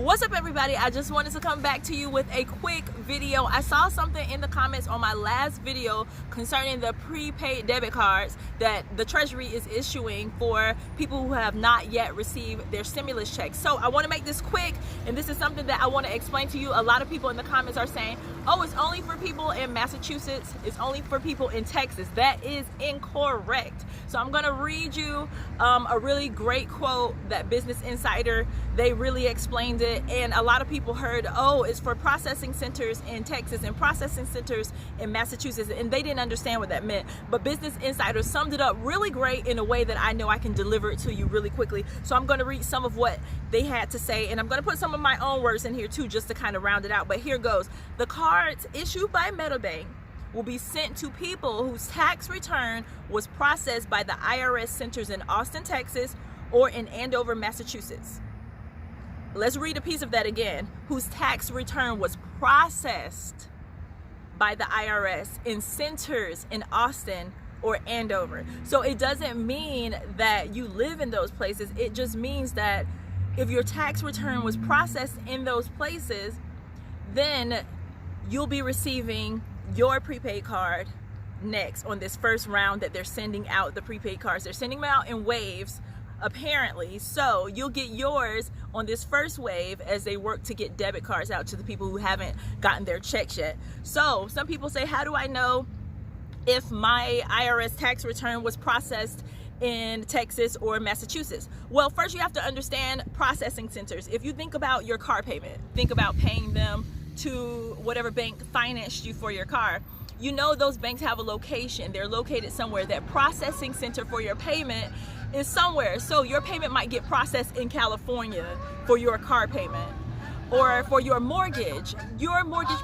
What's up, everybody? I just wanted to come back to you with a quick video. I saw something in the comments on my last video concerning the prepaid debit cards that the Treasury is issuing for people who have not yet received their stimulus checks. So I want to make this quick, and this is something that I want to explain to you. A lot of people in the comments are saying, oh, it's only for people in Massachusetts, it's only for people in Texas. That is incorrect. So I'm going to read you a really great quote that Business Insider, they really explained it, and a lot of people heard, oh, it's for processing centers in Texas and processing centers in Massachusetts, and they didn't understand what that meant. But Business Insider summed it up really great in a way that I know I can deliver it to you really quickly. So I'm going to read some of what they had to say, and I'm going to put some of my own words in here too, just to kind of round it out. But here goes. The cards issued by MetaBank will be sent to people whose tax return was processed by the IRS centers in Austin, Texas, or in Andover, Massachusetts. Let's read a piece of that again. Whose tax return was processed by the IRS in centers in Austin or Andover. So it doesn't mean that you live in those places. It just means that if your tax return was processed in those places, then you'll be receiving your prepaid card next on this first round that they're sending out the prepaid cards. They're sending them out in waves, apparently. So you'll get yours on this first wave as they work to get debit cards out to the people who haven't gotten their checks yet. So some people say, how do I know if my IRS tax return was processed in Texas or Massachusetts? Well, first you have to understand processing centers. If you think about your car payment, think about paying them to whatever bank financed you for your car. You know those banks have a location. They're located somewhere. That processing center for your payment is somewhere. So your payment might get processed in California for your car payment. Or for your mortgage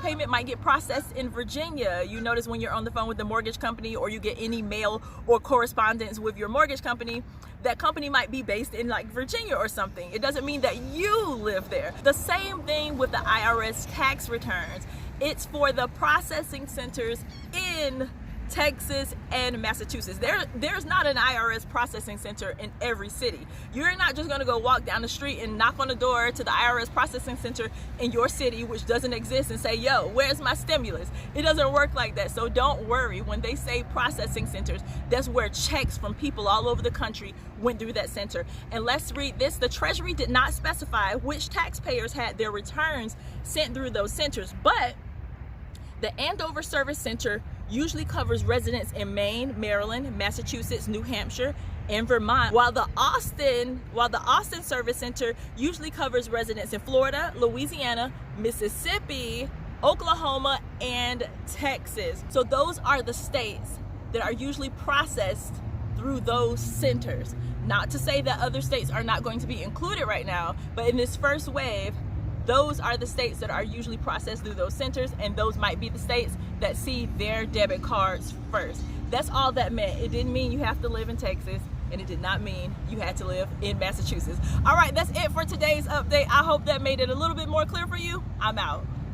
payment might get processed in Virginia. You notice when you're on the phone with the mortgage company, or you get any mail or correspondence with your mortgage company, that company might be based in like Virginia or something. It doesn't mean that you live there. The same thing with the IRS tax returns. It's for the processing centers in Texas and Massachusetts. There's not an IRS processing center in every city. You're not just going to go walk down the street and knock on the door to the IRS processing center in your city, which doesn't exist, and say, yo, where's my stimulus? It doesn't work like that. So don't worry. When they say processing centers, that's where checks from people all over the country went through that center. And let's read this. The Treasury did not specify which taxpayers had their returns sent through those centers, but the Andover Service Center usually covers residents in Maine, Maryland, Massachusetts, New Hampshire, and Vermont, while the Austin Service Center usually covers residents in Florida, Louisiana, Mississippi, Oklahoma, and Texas. So those are the states that are usually processed through those centers. Not to say that other states are not going to be included right now, but in this first wave, those are the states that are usually processed through those centers, and those might be the states that see their debit cards first. That's all that meant. It didn't mean you have to live in Texas, and it did not mean you had to live in Massachusetts. All right, that's it for today's update. I hope that made it a little bit more clear for you. I'm out.